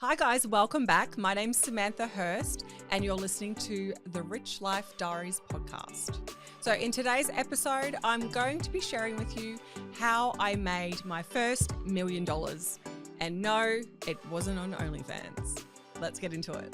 Hi guys, welcome back. My name's Samantha Hurst and you're listening to the Rich Life Diaries podcast. So in today's episode, I'm going to be sharing with you how I made my first $1 million. And no, it wasn't on OnlyFans. Let's get into it.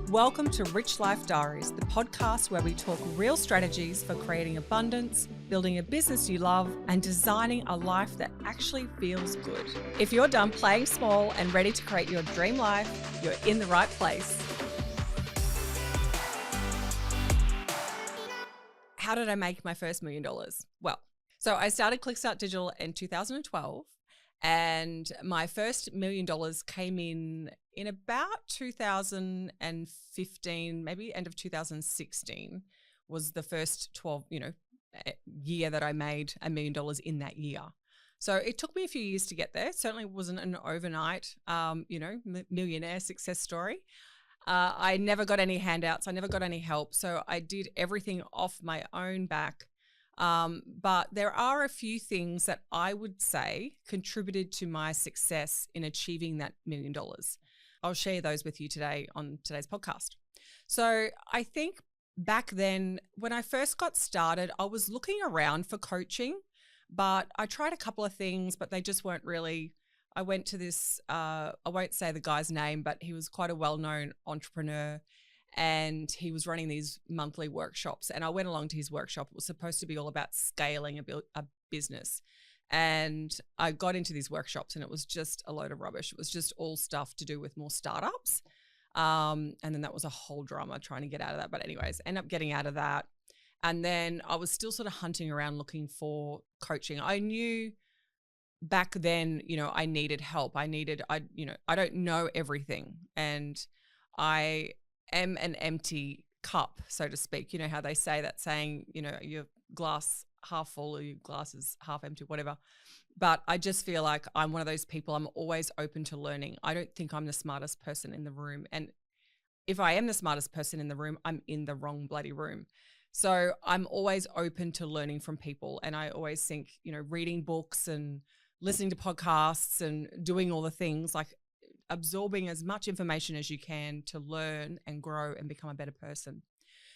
Welcome to Rich Life Diaries, the podcast where we talk real strategies for creating abundance, building a business you love, and designing a life that actually feels good. If you're done playing small and ready to create your dream life, you're in the right place. How did I make my first $1 million? Well, so I started Clickstart Digital in 2012. And my first $1 million came in about 2015, maybe end of 2016 was the first year that I made $1 million in that year. So it took me a few years to get there. It certainly wasn't an overnight, millionaire success story. I never got any handouts. I never got any help. So I did everything off my own back. But there are a few things that I would say contributed to my success in achieving that $1 million. I'll share those with you today on today's podcast. So I think back then when I first got started, I was looking around for coaching, but I tried a couple of things, but they just weren't really. I went to this, I won't say the guy's name, but he was quite a well-known entrepreneur. And he was running these monthly workshops. And I went along to his workshop. It was supposed to be all about scaling a business. And I got into these workshops and it was just a load of rubbish. It was just all stuff to do with more startups. And then that was a whole drama trying to get out of that. But anyways, ended up getting out of that. And then I was still sort of hunting around looking for coaching. I knew back then, I needed help. I don't know everything. And I am an empty cup, so to speak. You know how they say that saying, your glass half full or your glass is half empty, whatever. But I just feel like I'm one of those people. I'm always open to learning. I don't think I'm the smartest person in the room. And if I am the smartest person in the room, I'm in the wrong bloody room. So I'm always open to learning from people. And I always think, reading books and listening to podcasts and doing all the things, like absorbing as much information as you can to learn and grow and become a better person.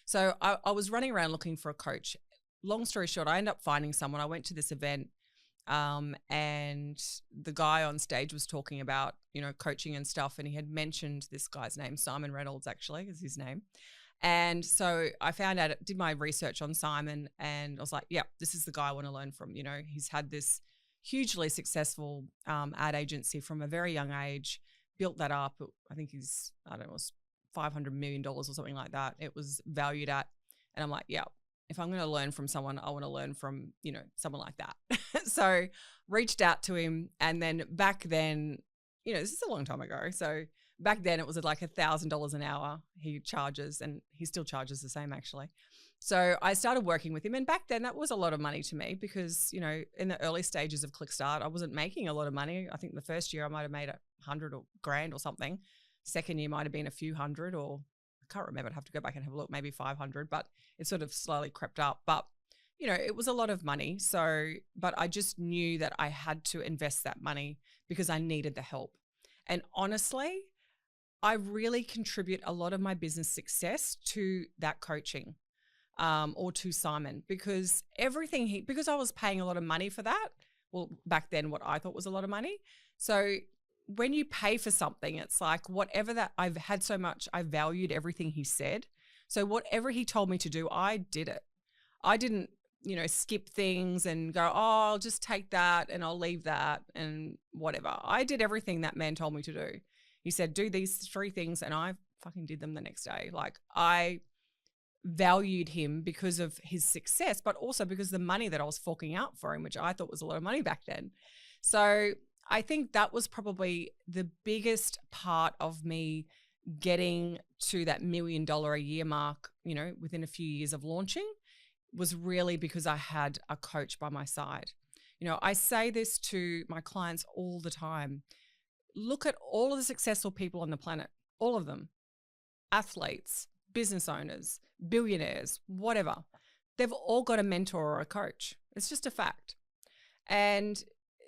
So I was running around looking for a coach. Long story short, I ended up finding someone. I went to this event and the guy on stage was talking about, coaching and stuff. And he had mentioned this guy's name, Simon Reynolds actually is his name. And so I found out, did my research on Simon and I was like, yeah, this is the guy I want to learn from. He's had this hugely successful ad agency from a very young age. Built that up. I think it was $500 million or something like that. It was valued at. And I'm like, yeah, if I'm going to learn from someone, I want to learn from, someone like that. So reached out to him. And then back then, this is a long time ago. So back then it was like $1,000 an hour he charges, and he still charges the same actually. So I started working with him, and back then that was a lot of money to me because, in the early stages of Clickstart, I wasn't making a lot of money. I think the first year I might have made $100 or $1,000 or something. Second year might have been a few hundred, or I can't remember. I'd have to go back and have a look, maybe 500, but it sort of slowly crept up. But, it was a lot of money. So, but I just knew that I had to invest that money because I needed the help. And honestly, I really contribute a lot of my business success to that coaching. Or to Simon, because because I was paying a lot of money for that. Well, back then what I thought was a lot of money. So when you pay for something, it's like whatever that I've had so much, I valued everything he said. So whatever he told me to do, I did it. I didn't, skip things and go, oh, I'll just take that and I'll leave that and whatever. I did everything that man told me to do. He said, do these 3 things, and I fucking did them the next day. Like I valued him because of his success, but also because of the money that I was forking out for him, which I thought was a lot of money back then. So I think that was probably the biggest part of me getting to that $1 million a year mark, within a few years of launching, was really because I had a coach by my side. I say this to my clients all the time. Look at all of the successful people on the planet, all of them, athletes, business owners, billionaires, whatever. They've all got a mentor or a coach. It's just a fact. And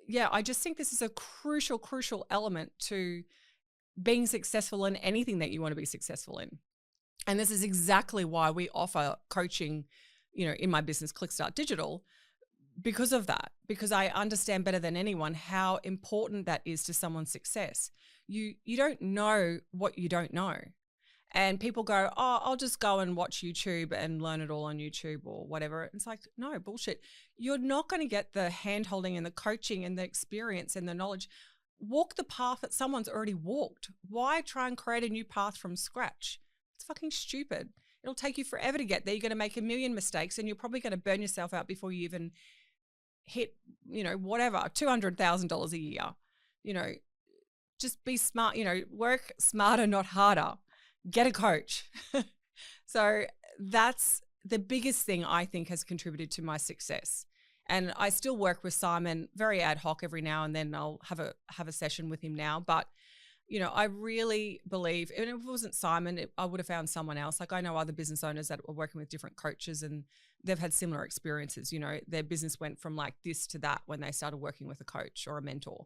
yeah, I just think this is a crucial element to being successful in anything that you want to be successful in. And this is exactly why we offer coaching, in my business, Clickstart Digital, because of that, because I understand better than anyone how important that is to someone's success. You don't know what you don't know. And people go, oh, I'll just go and watch YouTube and learn it all on YouTube or whatever. It's like, no, bullshit. You're not going to get the hand-holding and the coaching and the experience and the knowledge. Walk the path that someone's already walked. Why try and create a new path from scratch? It's fucking stupid. It'll take you forever to get there. You're going to make a million mistakes and you're probably going to burn yourself out before you even hit, whatever, $200,000 a year. Just be smart, work smarter, not harder. Get a coach. So that's the biggest thing I think has contributed to my success. And I still work with Simon very ad hoc every now and then. I'll have a session with him now. But, I really believe, and if it wasn't Simon, I would have found someone else. Like I know other business owners that are working with different coaches and they've had similar experiences. Their business went from like this to that when they started working with a coach or a mentor.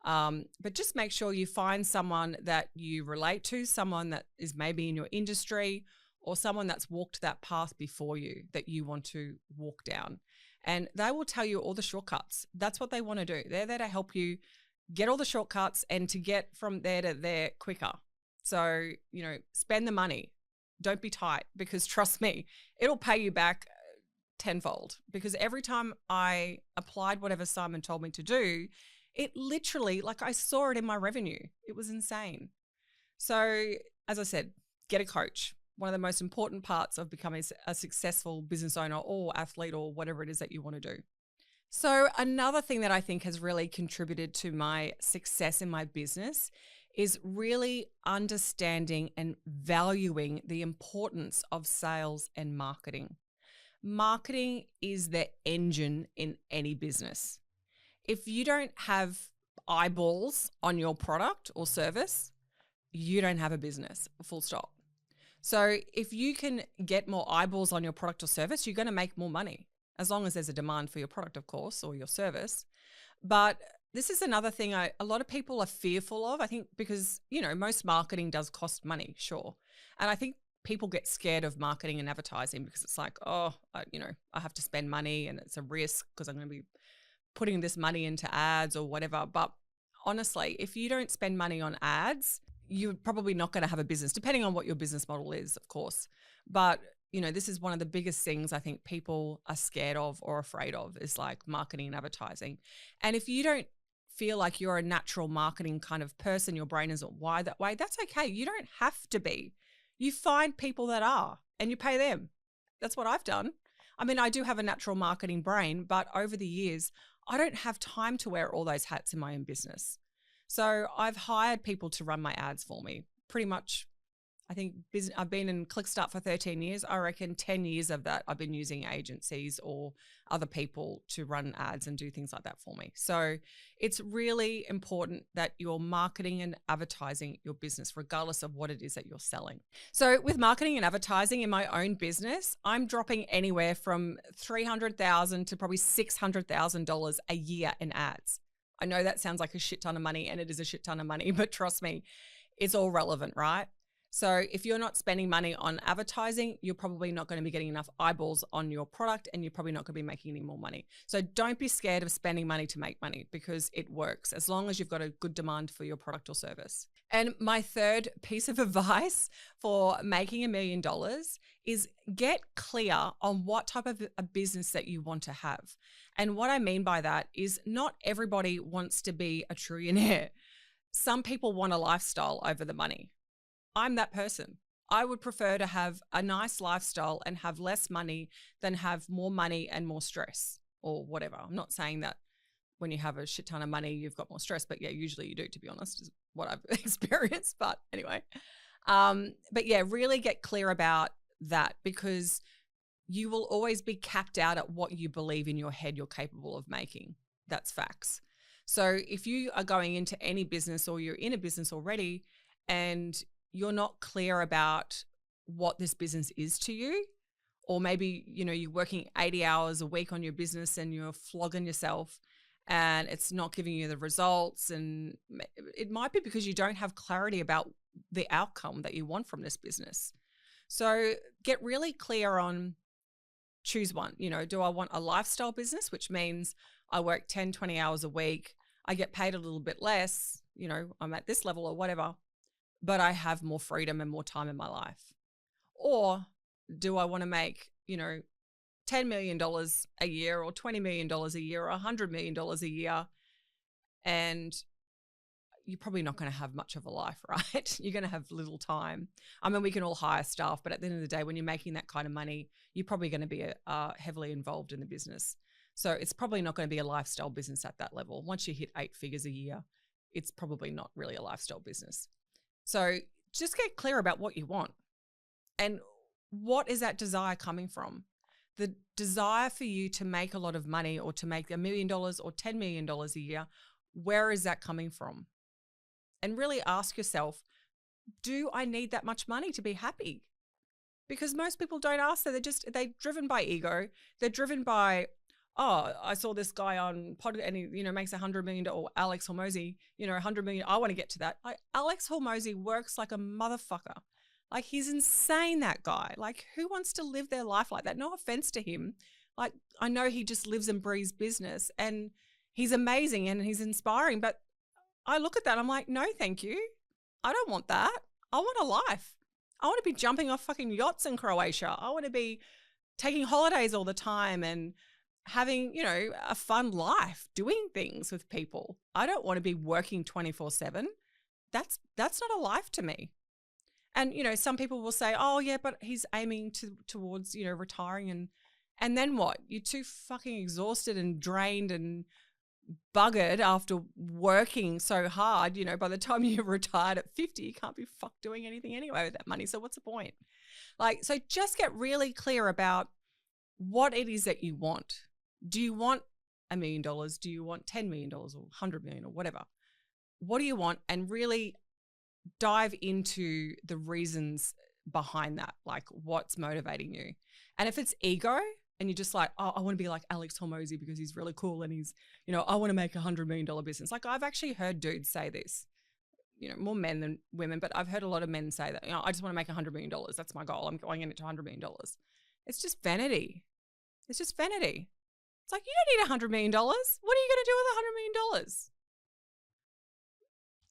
But just make sure you find someone that you relate to, someone that is maybe in your industry or someone that's walked that path before you that you want to walk down. And they will tell you all the shortcuts. That's what they want to do. They're there to help you get all the shortcuts and to get from there to there quicker. So, spend the money. Don't be tight because trust me, it'll pay you back tenfold because every time I applied whatever Simon told me to do, it literally, like I saw it in my revenue. It was insane. So as I said, get a coach. One of the most important parts of becoming a successful business owner or athlete or whatever it is that you want to do. So another thing that I think has really contributed to my success in my business is really understanding and valuing the importance of sales and marketing. Marketing is the engine in any business. If you don't have eyeballs on your product or service, you don't have a business, full stop. So if you can get more eyeballs on your product or service, you're going to make more money, as long as there's a demand for your product, of course, or your service. But this is another thing a lot of people are fearful of, I think, because, most marketing does cost money, sure. And I think people get scared of marketing and advertising because it's like, I have to spend money and it's a risk because I'm going to be putting this money into ads or whatever. But honestly, if you don't spend money on ads, you're probably not going to have a business, depending on what your business model is, of course. But, this is one of the biggest things I think people are scared of or afraid of is like marketing and advertising. And if you don't feel like you're a natural marketing kind of person, your brain isn't wired that way, that's okay. You don't have to be. You find people that are and you pay them. That's what I've done. I mean, I do have a natural marketing brain, but over the years, I don't have time to wear all those hats in my own business. So I've hired people to run my ads for me. Pretty much, I think I've been in Clickstart for 13 years. I reckon 10 years of that I've been using agencies or other people to run ads and do things like that for me. So it's really important that you're marketing and advertising your business, regardless of what it is that you're selling. So with marketing and advertising in my own business, I'm dropping anywhere from $300,000 to probably $600,000 a year in ads. I know that sounds like a shit ton of money, and it is a shit ton of money, but trust me, it's all relevant, right? So if you're not spending money on advertising, you're probably not going to be getting enough eyeballs on your product and you're probably not going to be making any more money. So don't be scared of spending money to make money because it works as long as you've got a good demand for your product or service. And my third piece of advice for making $1 million is get clear on what type of a business that you want to have. And what I mean by that is not everybody wants to be a trillionaire. Some people want a lifestyle over the money. I'm that person. I would prefer to have a nice lifestyle and have less money than have more money and more stress or whatever. I'm not saying that when you have a shit ton of money, you've got more stress, but yeah, usually you do, to be honest, is what I've experienced. But anyway, but yeah, really get clear about that because you will always be capped out at what you believe in your head you're capable of making. That's facts. So if you are going into any business or you're in a business already and you're not clear about what this business is to you, or maybe, you're working 80 hours a week on your business and you're flogging yourself and it's not giving you the results. And it might be because you don't have clarity about the outcome that you want from this business. So get really clear on, choose one. Do I want a lifestyle business, which means I work 10, 20 hours a week, I get paid a little bit less, I'm at this level or whatever, but I have more freedom and more time in my life? Or do I want to make, $10 million a year or $20 million a year or $100 million a year, and you're probably not going to have much of a life, right? You're going to have little time. I mean, we can all hire staff, but at the end of the day, when you're making that kind of money, you're probably going to be heavily involved in the business. So it's probably not going to be a lifestyle business at that level. Once you hit 8 figures a year, it's probably not really a lifestyle business. So just get clear about what you want, and what is that desire coming from? The desire for you to make a lot of money, or to make $1 million or $10 million a year, where is that coming from? And really ask yourself, do I need that much money to be happy? Because most people don't ask that. They're driven by ego. They're driven by, oh, I saw this guy on podcast and he, makes $100 million, or Alex Hormozy, $100 million. I want to get to that. Alex Hormozy works like a motherfucker. Like, he's insane, that guy. Like, who wants to live their life like that? No offense to him. Like, I know he just lives and breathes business, and he's amazing and he's inspiring, but I look at that, I'm like, no, thank you. I don't want that. I want a life. I want to be jumping off fucking yachts in Croatia. I want to be taking holidays all the time and having, a fun life, doing things with people. I don't want to be working 24/7. That's not a life to me. And, some people will say, oh yeah, but he's aiming towards, retiring, and then what? You're too fucking exhausted and drained and buggered after working so hard. By the time you're retired at 50, you can't be doing anything anyway with that money. So what's the point? So just get really clear about what it is that you want. Do you want $1 million? Do you want $10 million or $100 million or whatever? What do you want? And really dive into the reasons behind that, like what's motivating you. And if it's ego, and you're just like, oh, I want to be like Alex Hormozy because he's really cool and he's, I want to make $100 million business. Like, I've actually heard dudes say this, more men than women, but I've heard a lot of men say that, I just want to make $100 million. That's my goal. I'm going in it to $100 million. It's just vanity. It's just vanity. It's like, you don't need $100 million. What are you going to do with $100 million?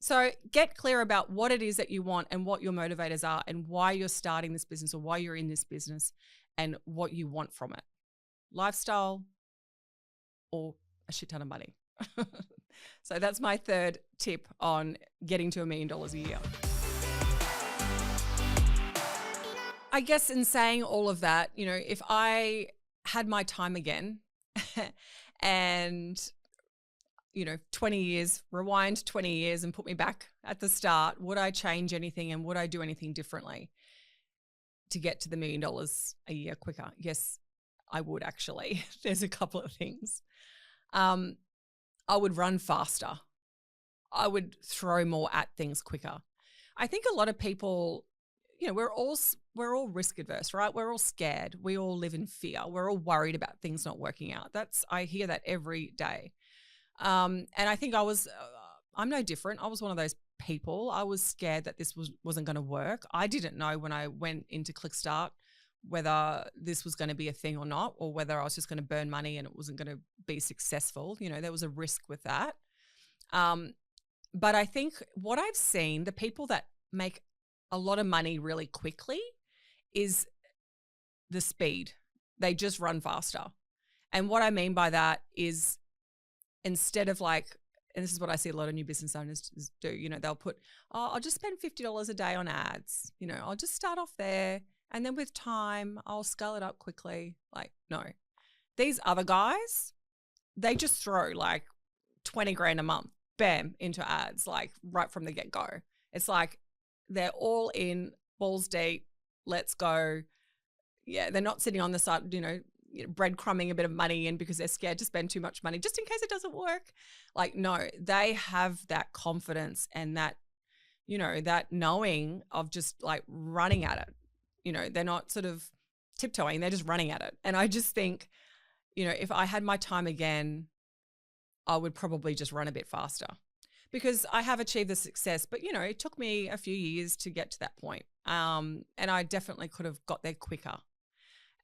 So get clear about what it is that you want and what your motivators are and why you're starting this business or why you're in this business and what you want from it. Lifestyle or a shit ton of money. So that's my third tip on getting to $1 million a year. I guess in saying all of that, if I had my time again and, 20 years, rewind 20 years and put me back at the start, would I change anything and would I do anything differently to get to the $1 million a year quicker? Yes, I would actually. There's a couple of things. I would run faster. I would throw more at things quicker. I think a lot of people, we're all risk adverse, right? We're all scared. We all live in fear. We're all worried about things not working out. I hear that every day. And I think I'm no different. I was one of those people. I was scared that this wasn't going to work. I didn't know when I went into Clickstart whether this was going to be a thing or not, or whether I was just going to burn money and it wasn't going to be successful. There was a risk with that. But I think what I've seen, the people that make a lot of money really quickly is the speed. They just run faster. And what I mean by that is, instead of and this is what I see a lot of new business owners do, they'll put, oh, I'll just spend $50 a day on ads. I'll just start off there. And then with time, I'll scale it up quickly. No. These other guys, they just throw 20 grand a month, bam, into ads, right from the get-go. It's they're all in, balls deep, let's go. Yeah, they're not sitting on the side, breadcrumbing a bit of money in because they're scared to spend too much money just in case it doesn't work. No, they have that confidence and that, that knowing of just running at it. They're not sort of tiptoeing, they're just running at it. And I just think, if I had my time again, I would probably just run a bit faster because I have achieved the success. But, you know, it took me a few years to get to that point. And I definitely could have got there quicker.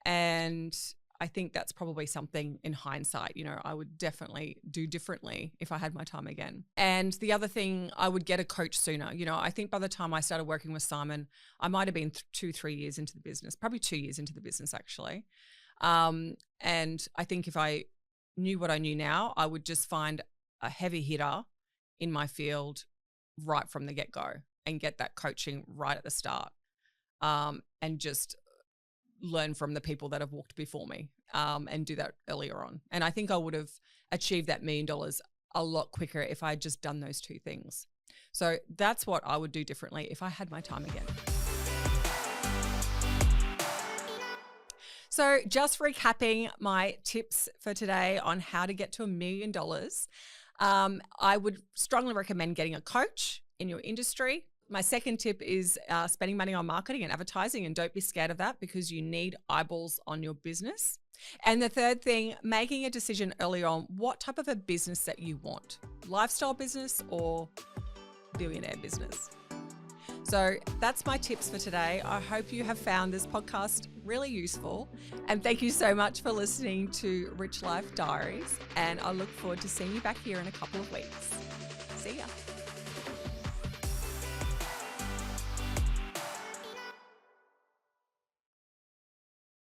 And I think that's probably something in hindsight, you know, I would definitely do differently if I had my time again. And the other thing, I would get a coach sooner. You know, I think by the time I started working with Simon, I might have been 2-3 years into the business, probably 2 years into the business actually. And I think if I knew what I knew now, I would just find a heavy hitter in my field right from the get-go and get that coaching right at the start, and just learn from the people that have walked before me, and do that earlier on. And I think I would have achieved that $1 million a lot quicker if I had just done those two things. So that's what I would do differently if I had my time again. So just recapping my tips for today on how to get to $1 million. I would strongly recommend getting a coach in your industry. My second tip is spending money on marketing and advertising, and don't be scared of that because you need eyeballs on your business. And the third thing, making a decision early on what type of a business that you want, lifestyle business or billionaire business. So that's my tips for today. I hope you have found this podcast really useful. And thank you so much for listening to Rich Life Diaries. And I look forward to seeing you back here in a couple of weeks. See ya.